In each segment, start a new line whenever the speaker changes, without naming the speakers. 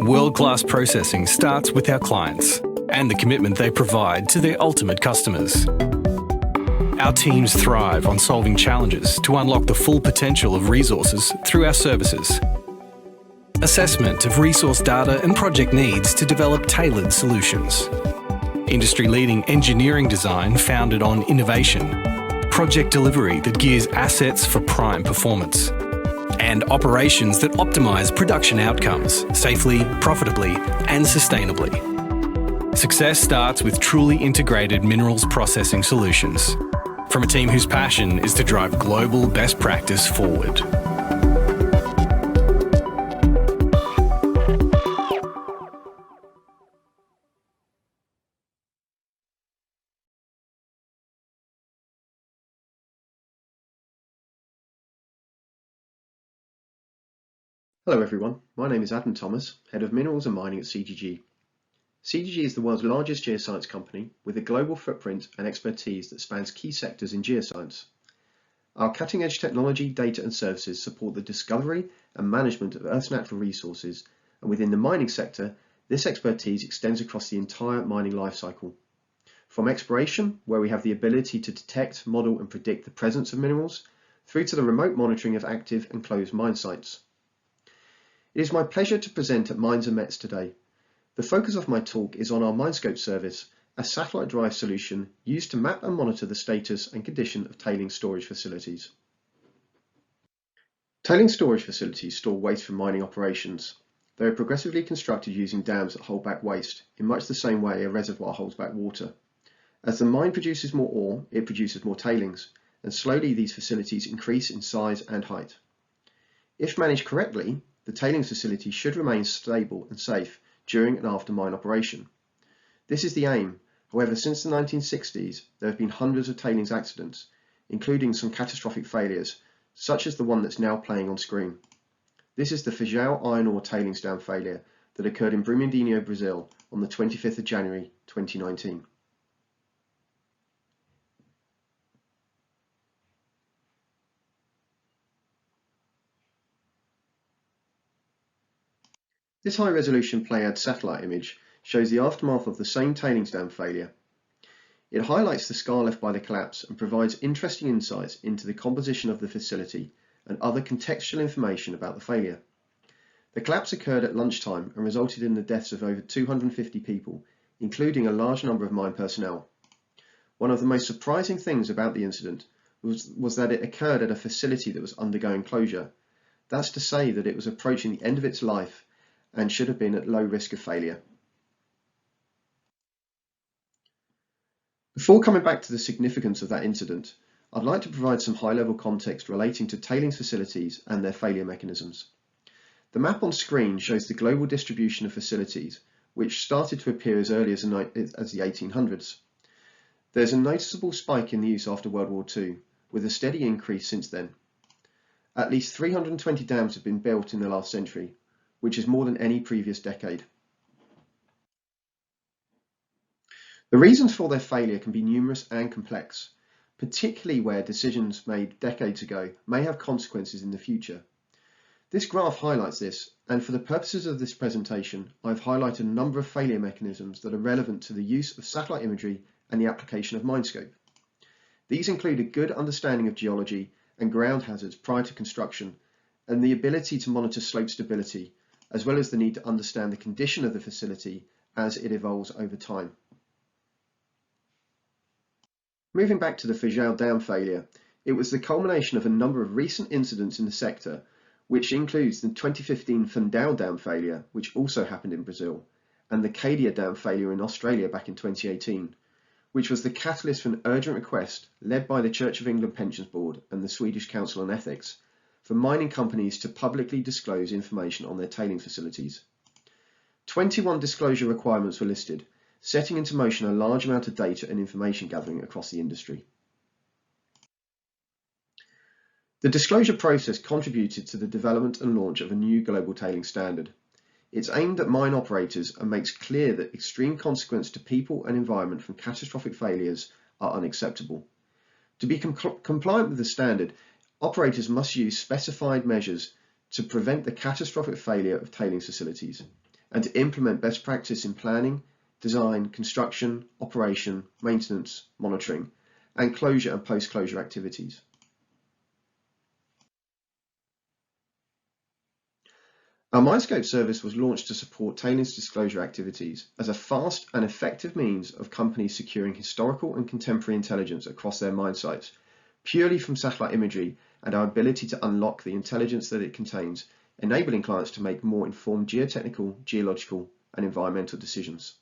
World-class processing starts with our clients and the commitment they provide to their ultimate customers. Our teams thrive on solving challenges to unlock the full potential of resources through our services. Assessment of resource data and project needs to develop tailored solutions. Industry-leading engineering design founded on innovation. Project delivery that gears assets for prime performance. And operations that optimise production outcomes safely, profitably and sustainably. Success starts with truly integrated minerals processing solutions from a team whose passion is to drive global best practice forward.
Hello everyone, my name is Adam Thomas, Head of Minerals and Mining at CGG. CGG is the world's largest geoscience company with a global footprint and expertise that spans key sectors in geoscience. Our cutting-edge technology, data and services support the discovery and management of Earth's natural resources, and within the mining sector, this expertise extends across the entire mining lifecycle. From exploration, where we have the ability to detect, model and predict the presence of minerals, through to the remote monitoring of active and closed mine sites. It is my pleasure to present at Mines and Mets today. The focus of my talk is on our MineScope service, a satellite drive solution used to map and monitor the status and condition of tailings storage facilities. Tailings storage facilities store waste from mining operations. They are progressively constructed using dams that hold back waste, in much the same way a reservoir holds back water. As the mine produces more ore, it produces more tailings, and slowly these facilities increase in size and height. If managed correctly, the tailings facility should remain stable and safe during and after mine operation. This is the aim. However, since the 1960s, there have been hundreds of tailings accidents, including some catastrophic failures, such as the one that's now playing on screen. This is the Feijão iron ore tailings dam failure that occurred in Brumadinho, Brazil on the 25th of January 2019. This high-resolution Pleiad satellite image shows the aftermath of the same tailings dam failure. It highlights the scar left by the collapse and provides interesting insights into the composition of the facility and other contextual information about the failure. The collapse occurred at lunchtime and resulted in the deaths of over 250 people, including a large number of mine personnel. One of the most surprising things about the incident was that it occurred at a facility that was undergoing closure. That's to say that it was approaching the end of its life and should have been at low risk of failure. Before coming back to the significance of that incident, I'd like to provide some high-level context relating to tailings facilities and their failure mechanisms. The map on screen shows the global distribution of facilities, which started to appear as early as the 1800s. There's a noticeable spike in the use after World War II, with a steady increase since then. At least 320 dams have been built in the last century, which is more than any previous decade. The reasons for their failure can be numerous and complex, particularly where decisions made decades ago may have consequences in the future. This graph highlights this, and for the purposes of this presentation, I've highlighted a number of failure mechanisms that are relevant to the use of satellite imagery and the application of MineScope. These include a good understanding of geology and ground hazards prior to construction, and the ability to monitor slope stability, as well as the need to understand the condition of the facility as it evolves over time. Moving back to the Feijão Dam failure, it was the culmination of a number of recent incidents in the sector, which includes the 2015 Fundão Dam failure, which also happened in Brazil, and the Cadia Dam failure in Australia back in 2018, which was the catalyst for an urgent request led by the Church of England Pensions Board and the Swedish Council on Ethics for mining companies to publicly disclose information on their tailings facilities. 21 disclosure requirements were listed, setting into motion a large amount of data and information gathering across the industry. The disclosure process contributed to the development and launch of a new global tailings standard. It's aimed at mine operators and makes clear that extreme consequence to people and environment from catastrophic failures are unacceptable. To be compliant with the standard, operators must use specified measures to prevent the catastrophic failure of tailings facilities. and to implement best practice in planning, design, construction, operation, maintenance, monitoring, and closure and post-closure activities. Our MineScope service was launched to support tailings disclosure activities as a fast and effective means of companies securing historical and contemporary intelligence across their mine sites, purely from satellite imagery and our ability to unlock the intelligence that it contains, enabling clients to make more informed geotechnical, geological, and environmental decisions.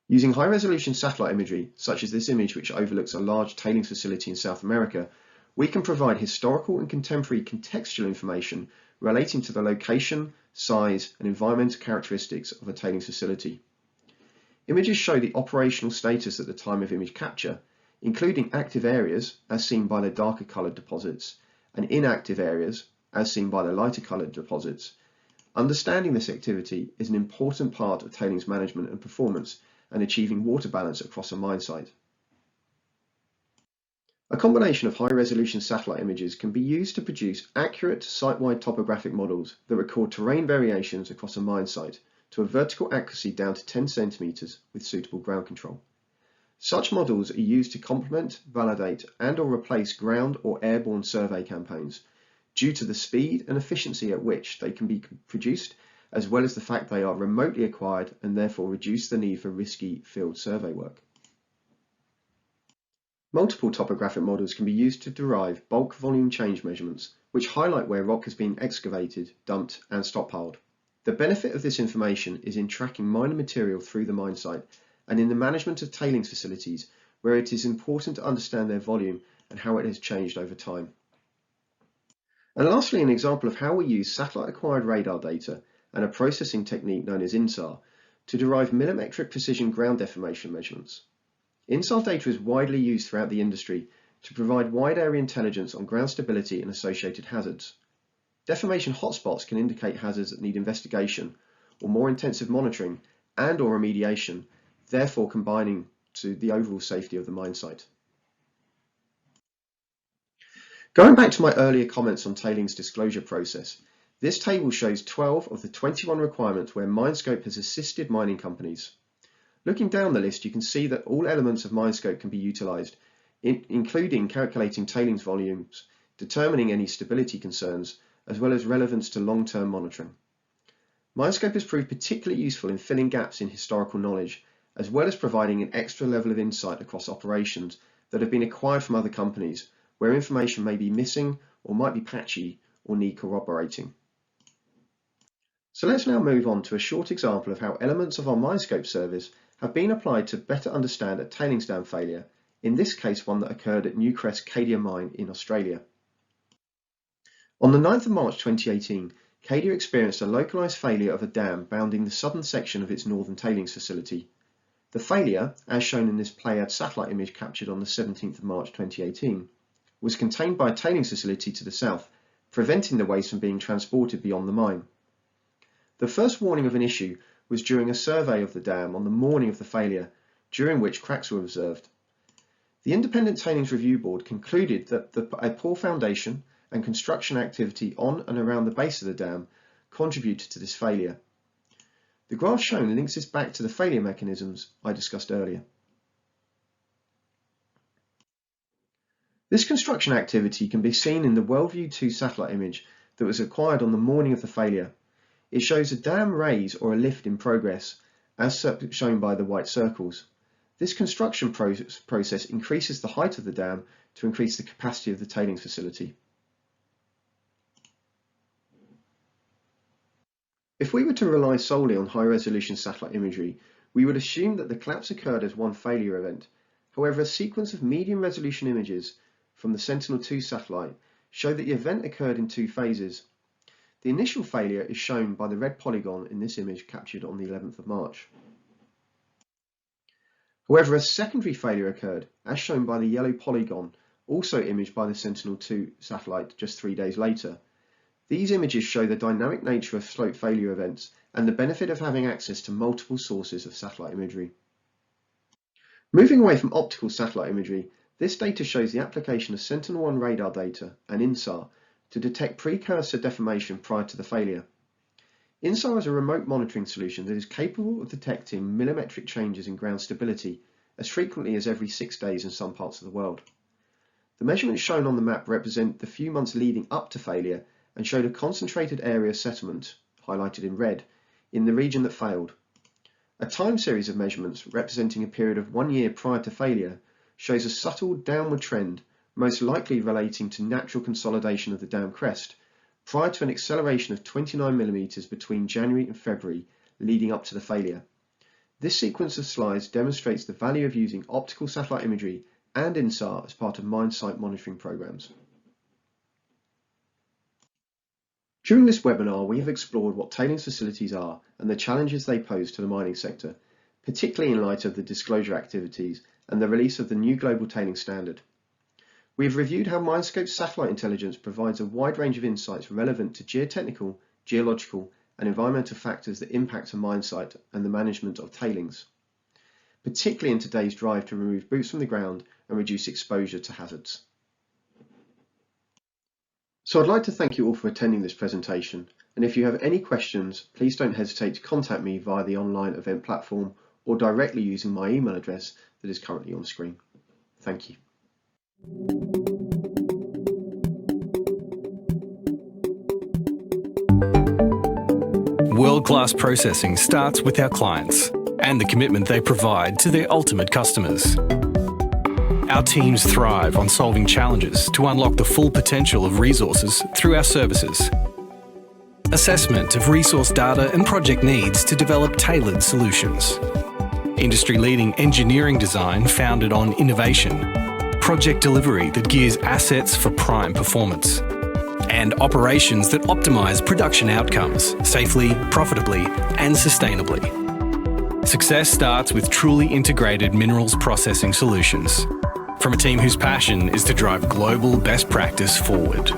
Using high-resolution satellite imagery, such as this image which overlooks a large tailings facility in South America, we can provide historical and contemporary contextual information relating to the location, size, and environmental characteristics of a tailings facility. Images show the operational status at the time of image capture, including active areas, as seen by the darker coloured deposits, and inactive areas, as seen by the lighter coloured deposits. Understanding this activity is an important part of tailings management and performance and achieving water balance across a mine site. A combination of high-resolution satellite images can be used to produce accurate site-wide topographic models that record terrain variations across a mine site to a vertical accuracy down to 10 centimeters with suitable ground control. Such models are used to complement, validate, and/or replace ground or airborne survey campaigns due to the speed and efficiency at which they can be produced, as well as the fact they are remotely acquired and therefore reduce the need for risky field survey work. Multiple topographic models can be used to derive bulk volume change measurements, which highlight where rock has been excavated, dumped, and stockpiled. The benefit of this information is in tracking minor material through the mine site and in the management of tailings facilities, where it is important to understand their volume and how it has changed over time. And lastly, an example of how we use satellite-acquired radar data and a processing technique known as InSAR to derive millimetric precision ground deformation measurements. InSAR data is widely used throughout the industry to provide wide area intelligence on ground stability and associated hazards. Deformation hotspots can indicate hazards that need investigation or more intensive monitoring and/or remediation, therefore combining to the overall safety of the mine site. Going back to my earlier comments on tailings disclosure process, this table shows 12 of the 21 requirements where MineScope has assisted mining companies. Looking down the list, you can see that all elements of MineScope can be utilised, including calculating tailings volumes, determining any stability concerns, as well as relevance to long-term monitoring. MineScope has proved particularly useful in filling gaps in historical knowledge, as well as providing an extra level of insight across operations that have been acquired from other companies, where information may be missing or might be patchy or need corroborating. So let's now move on to a short example of how elements of our MineScope service have been applied to better understand a tailings dam failure, in this case one that occurred at Newcrest Cadia mine in Australia. On the 9th of March 2018, Cadia experienced a localised failure of a dam bounding the southern section of its northern tailings facility. The failure, as shown in this Playad satellite image captured on the 17th of March 2018, was contained by a tailings facility to the south, preventing the waste from being transported beyond the mine. The first warning of an issue was during a survey of the dam on the morning of the failure, during which cracks were observed. The Independent Tailings Review Board concluded that a poor foundation and construction activity on and around the base of the dam contributed to this failure. The graph shown links this back to the failure mechanisms I discussed earlier. This construction activity can be seen in the WorldView 2 satellite image that was acquired on the morning of the failure. It shows a dam raise or a lift in progress, as shown by the white circles. This construction process increases the height of the dam to increase the capacity of the tailings facility. If we were to rely solely on high-resolution satellite imagery, we would assume that the collapse occurred as one failure event. However, a sequence of medium-resolution images from the Sentinel-2 satellite show that the event occurred in two phases. The initial failure is shown by the red polygon in this image captured on the 11th of March. However, a secondary failure occurred, as shown by the yellow polygon, also imaged by the Sentinel-2 satellite just 3 days later. These images show the dynamic nature of slope failure events and the benefit of having access to multiple sources of satellite imagery. Moving away from optical satellite imagery, this data shows the application of Sentinel-1 radar data and InSAR to detect precursor deformation prior to the failure. InSAR is a remote monitoring solution that is capable of detecting millimetric changes in ground stability as frequently as every 6 days in some parts of the world. The measurements shown on the map represent the few months leading up to failure and showed a concentrated area of settlement, highlighted in red, in the region that failed. A time series of measurements representing a period of 1 year prior to failure shows a subtle downward trend, most likely relating to natural consolidation of the dam crest, prior to an acceleration of 29 millimeters between January and February leading up to the failure. This sequence of slides demonstrates the value of using optical satellite imagery and InSAR as part of mine site monitoring programs. During this webinar, we have explored what tailings facilities are and the challenges they pose to the mining sector, particularly in light of the disclosure activities and the release of the new global tailings standard. We have reviewed how MineScope's satellite intelligence provides a wide range of insights relevant to geotechnical, geological, and environmental factors that impact a mine site and the management of tailings, particularly in today's drive to remove boots from the ground and reduce exposure to hazards. So I'd like to thank you all for attending this presentation, and if you have any questions, please don't hesitate to contact me via the online event platform or directly using my email address that is currently on screen. Thank you.
World-class processing starts with our clients and the commitment they provide to their ultimate customers. Our teams thrive on solving challenges to unlock the full potential of resources through our services. Assessment of resource data and project needs to develop tailored solutions. Industry-leading engineering design founded on innovation. Project delivery that gears assets for prime performance. And operations that optimize production outcomes safely, profitably, and sustainably. Success starts with truly integrated minerals processing solutions from a team whose passion is to drive global best practice forward.